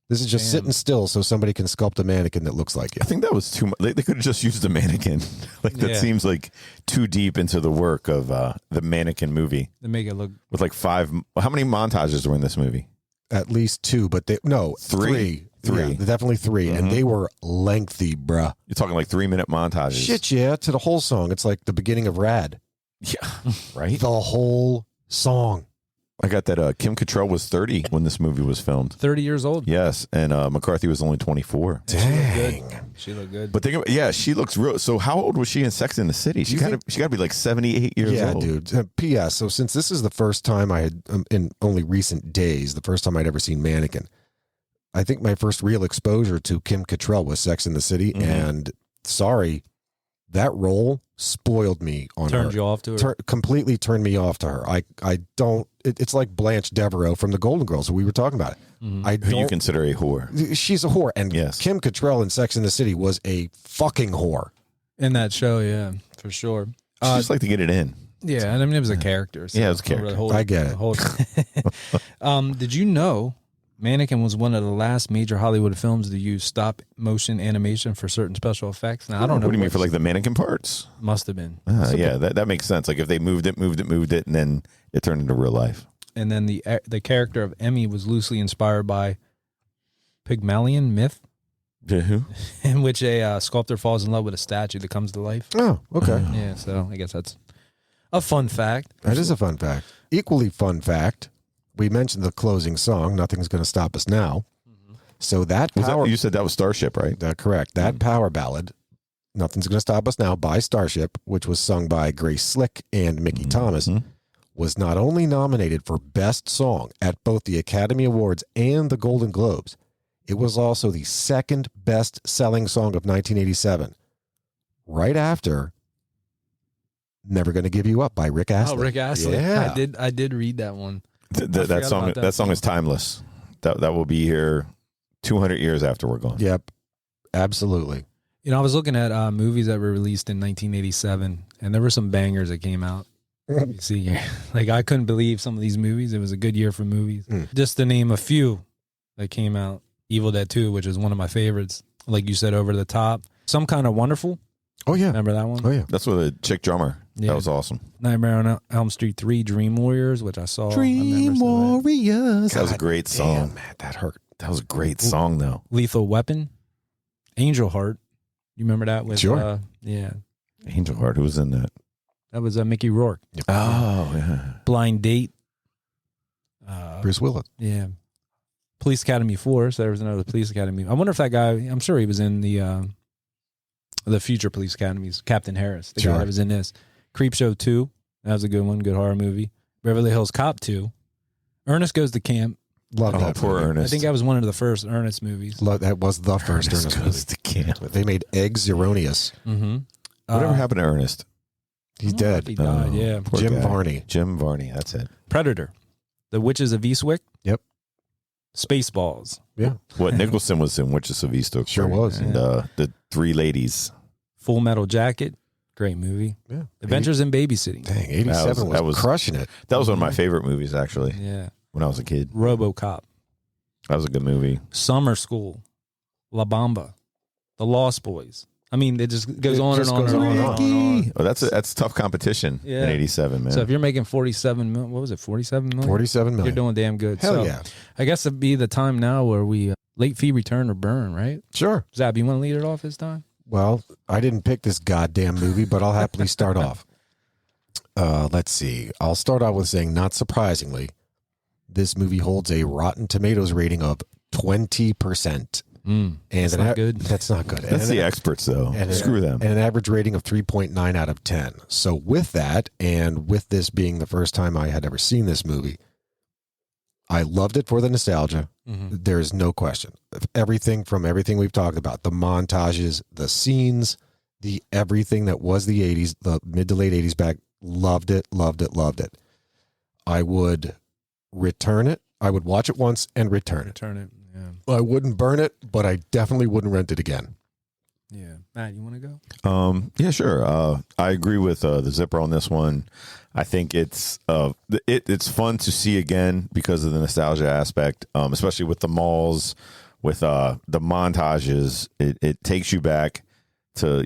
This is just sitting still so somebody can sculpt a mannequin that looks like you. I think that was too much. They could have just used a mannequin. Like that seems like too deep into the work of the Mannequin movie. To make it look With like 5. How many montages were in this movie? At least 2, but three. Three. Yeah, definitely 3. Mm-hmm. And they were lengthy, bruh. You're talking like 3-minute montages. Shit, yeah, to the whole song. It's like the beginning of Rad. Yeah, right. The whole song. I got that Kim Cattrall was 30 when this movie was filmed. 30 years old. Yes, and McCarthy was only 24. Dang. She looked good. But think about, yeah, she looks real. So how old was she in Sex and the City? She got to be like 78 years yeah, old. dude. P.S. So since this is the first time I had, in only recent days, the first time I'd ever seen Mannequin, I think my first real exposure to Kim Cattrall was Sex and the City. Mm-hmm. And sorry, that role spoiled me on her. Turned you off to her? Completely turned me off to her. I don't, it's like Blanche Devereaux from the Golden Girls. We were talking about it. Mm-hmm. I Who don't, you consider a whore. she's a whore. And Yes. Kim Cattrall in Sex and the City was a fucking whore. In that show, yeah, for sure. She just like to get it in. Yeah, and I mean, it was a character. So Yeah, it was a character. I get it. Did you know Mannequin was one of the last major Hollywood films to use stop motion animation for certain special effects? Now, I don't know. What do you mean for like the mannequin parts? Must have been. Yeah, that makes sense. Like if they moved it, and then it turned into real life. And then the character of Emmy was loosely inspired by Pygmalion myth, Who? in which a sculptor falls in love with a statue that comes to life. Oh, okay. Yeah, so I guess that's a fun fact. That is a fun fact. Equally fun fact, we mentioned the closing song, Nothing's Gonna Stop Us Now. So that power... you said that was Starship, right? Correct. That power ballad, Nothing's Gonna Stop Us Now by Starship, which was sung by Grace Slick and Mickey Thomas, was not only nominated for Best Song at both the Academy Awards and the Golden Globes, it was also the second best-selling song of 1987, right after Never Gonna Give You Up by Rick Astley. Oh, Rick Astley. Yeah. I did read that one. That song is timeless. That will be here 200 years after we're gone. Yep, absolutely. You know, I was looking at movies that were released in 1987, and there were some bangers that came out. You see, like I couldn't believe some of these movies. It was a good year for movies. Just to name a few that came out: Evil Dead 2, which is one of my favorites. Like you said, Over the Top. Some Kind of Wonderful. Oh yeah, Remember that one? oh yeah. That's with a chick drummer. Yeah. That was awesome. Nightmare on Elm Street 3, Dream Warriors, which I saw. Dream Warriors. That was a great song. Damn, man, that hurt. That was a great song, though. Lethal Weapon, Angel Heart. You remember that? With, Sure. Yeah. Angel Heart. Who was in that? That was Mickey Rourke. Oh, yeah. Blind Date. Bruce Willis. Yeah. Police Academy 4. So there was another Police Academy. I wonder if that guy, I'm sure he was in the future Police Academies. Captain Harris, the guy that was in this. Creepshow 2. That was a good one. Good horror movie. Beverly Hills Cop 2. Ernest Goes to Camp. Love that. Poor movie. Ernest. I think that was one of the first Ernest movies. That was the first Ernest movie. Goes to Camp. They made Eggs Erroneous. Mm-hmm. Whatever happened to Ernest? He's dead. He died, yeah. Poor Jim guy. Varney. Jim Varney. That's it. Predator. The Witches of Eastwick. Yep. Spaceballs. Yeah. What Nicholson was in Witches of Eastwick. Sure was. And the three ladies. Full Metal Jacket. Great movie. Yeah. Adventures in Babysitting. Dang, 87 That was was- crushing it. That was one of my favorite movies, actually, Yeah. when I was a kid. RoboCop. That was a good movie. Summer School. La Bamba. The Lost Boys. I mean, it just goes It on just and on goes and on on and and on. And on. Oh, that's tough competition Yeah. in 87, man. So if you're making 47 million, what was it, 47 million? 47 million. You're doing damn good. Hell so yeah. I guess it'd be the time now where we late fee, return, or burn, right? Sure. Zab, you want to lead it off this time? Well, I didn't pick this goddamn movie, but I'll happily start off. Let's see. I'll start out with saying, not surprisingly, this movie holds a Rotten Tomatoes rating of 20%. And That's not good. That's not good. That's the experts, though. Screw them. And an average rating of 3.9 out of 10. So with that, and with this being the first time I had ever seen this movie, I loved it for the nostalgia. There's no question. Everything we've talked about, the montages, the scenes, the everything that was the 80s, the mid to late 80s back, loved it. I would return it. I would watch it once and return it. Turn it. Yeah. I wouldn't burn it, but I definitely wouldn't rent it again. Yeah. Matt, you want to go? Yeah, sure. I agree with the Zipper on this one. I think it's fun to see again because of the nostalgia aspect, especially with the malls, with the montages. It takes you back to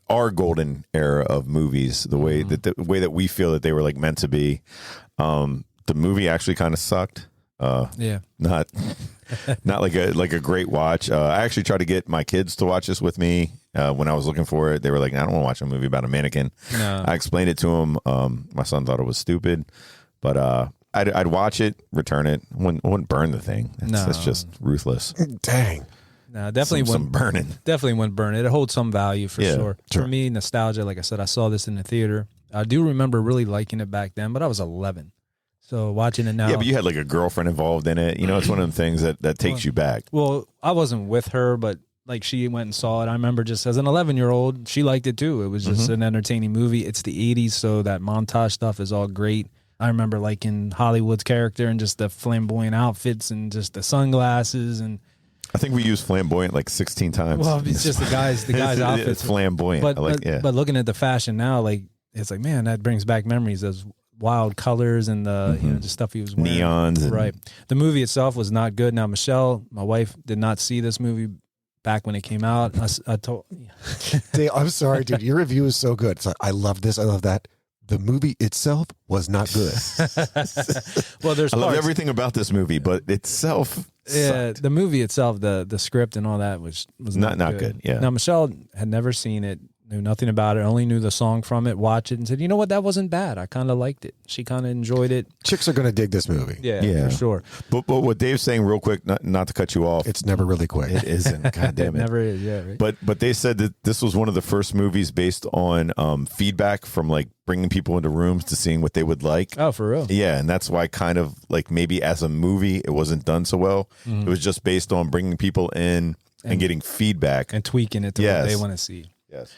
our golden era of movies, the way that we feel that they were like meant to be. The movie actually kind of sucked. Not like a great watch. I actually tried to get my kids to watch this with me when I was looking for it. They were like, I don't want to watch a movie about a mannequin. No. I explained it to them. My son thought it was stupid, but I'd watch it, return it. Wouldn't burn the thing. That's just ruthless. Dang. No, definitely some burning. Definitely wouldn't burn it. It holds some value for sure. For me, nostalgia, like I said, I saw this in the theater. I do remember really liking it back then, but I was 11. So watching it now. Yeah, but you had like a girlfriend involved in it. You know, it's one of them things that takes you back. Well, I wasn't with her, but like she went and saw it. I remember just as an 11-year-old, she liked it too. It was just an entertaining movie. It's the 80s, so that montage stuff is all great. I remember liking Hollywood's character and just the flamboyant outfits and just the sunglasses. And I think we used flamboyant like 16 times. well, it's just the guys' outfits. It's flamboyant. But looking at the fashion now, like it's like, man, that brings back memories of wild colors and the the stuff he was wearing. Neons. Right. The movie itself was not good. Now, Michelle, my wife, did not see this movie back when it came out. I told. Dave, I'm sorry, dude. Your review is so good. It's like, I love this. I love that. The movie itself was not good. Well, there's I love parts. everything about this movie, but itself. Yeah, sucked. the movie itself, the script and all that was not good. Yeah. Now, Michelle had never seen it, knew nothing about it, only knew the song from it, watched it, and said, you know what, that wasn't bad. I kind of liked it. She kind of enjoyed it. Chicks are going to dig this movie. Yeah, for sure. But what Dave's saying real quick, not to cut you off. It's never really quick. It isn't. God damn it. Never is, yeah. Right? But they said that this was one of the first movies based on feedback from like bringing people into rooms to seeing what they would like. Oh, for real? Yeah, and that's why kind of like maybe as a movie it wasn't done so well. It was just based on bringing people in and getting feedback And tweaking it to what they want to see. Yes.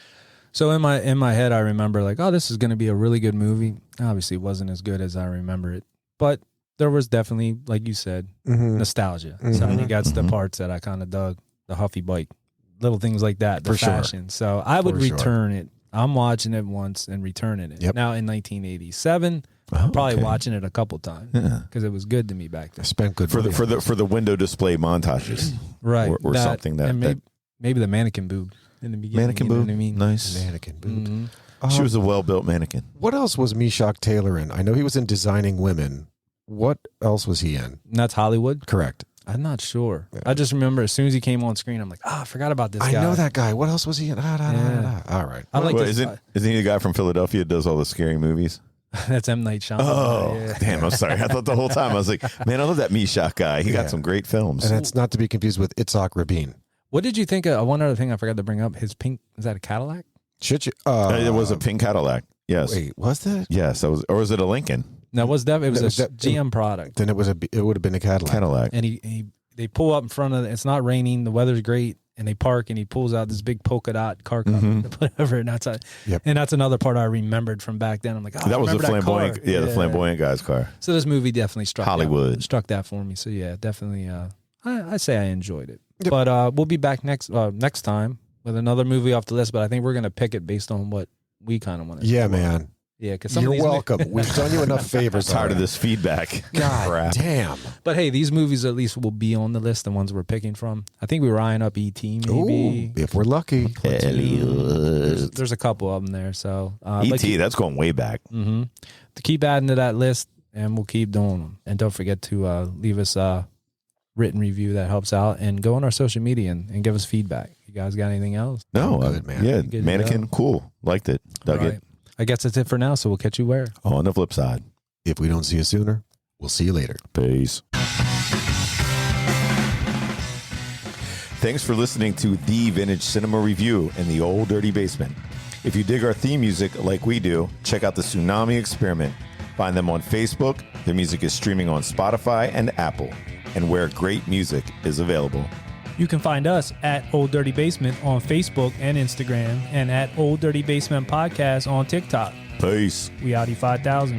So in my head, I remember like, oh, this is going to be a really good movie. Obviously, it wasn't as good as I remember it, but there was definitely, like you said, nostalgia. So you got the parts that I kind of dug, the Huffy bike, little things like that, the fashion. So I would return it. I'm watching it once and returning it. Yep. Now in 1987, I'm probably watching it a couple times because it was good to me back then. I spent good For money the the window display montages, Right, or something that, and maybe the mannequin boob in the beginning. mannequin you know boob. what I mean? Nice. mannequin boob. She was a well-built mannequin. What else was Meshock Taylor in? I know he was in Designing Women. What else was he in? And that's Hollywood. Correct. I'm not sure. I just remember as soon as he came on screen, I'm like, I forgot about this guy. I know that guy. What else was he in? All right. I like this. Isn't he the guy from Philadelphia that does all the scary movies? That's M. Night Shyamalan. Oh, damn. I'm sorry. I thought the whole time I was like, man, I love that Meshock guy. He got some great films. And it's not to be confused with Itzhak Rabin. What did you think of one other thing I forgot to bring up? His pink, is that a Cadillac? Should you? It was a pink Cadillac. Yes. Wait, was that? Yes. That was, or was it a Lincoln? No, it was a that- GM product. Then it would have been a Cadillac. Cadillac. And they pull up in front of it's not raining, the weather's great, and they park and he pulls out this big polka dot car cover to put over it. And that's another part I remembered from back then. I'm like, That was the flamboyant, that car. the flamboyant guy's car. So this movie definitely struck Hollywood. that for me. So yeah, definitely I say I enjoyed it. Yep. But we'll be back next time with another movie off the list, but I think we're going to pick it based on what we kind of want to Yeah, man. Yeah, because you're welcome. We've done you enough favors. Tired of this feedback. God crap. Damn. But hey, these movies at least will be on the list, the ones we're picking from. I think we were eyeing up E.T. maybe. Ooh, if we're lucky. There's a couple of them there. So E.T., that's going way back. To keep adding to that list, and we'll keep doing them. And don't forget to leave us a written review that helps out, and go on our social media and give us feedback. You guys got anything else? No, good, man. Yeah, Good Mannequin, cool. Liked it. Dug it. I guess that's it for now, so we'll catch you where? On the flip side. If we don't see you sooner, we'll see you later. Peace. Thanks for listening to The Vintage Cinema Review in the Old Dirty Basement. If you dig our theme music like we do, check out the Tsunami Experiment. Find them on Facebook. Their music is streaming on Spotify and Apple, and where great music is available. You can find us at Old Dirty Basement on Facebook and Instagram, and at Old Dirty Basement Podcast on TikTok. Peace. We Audi 5000.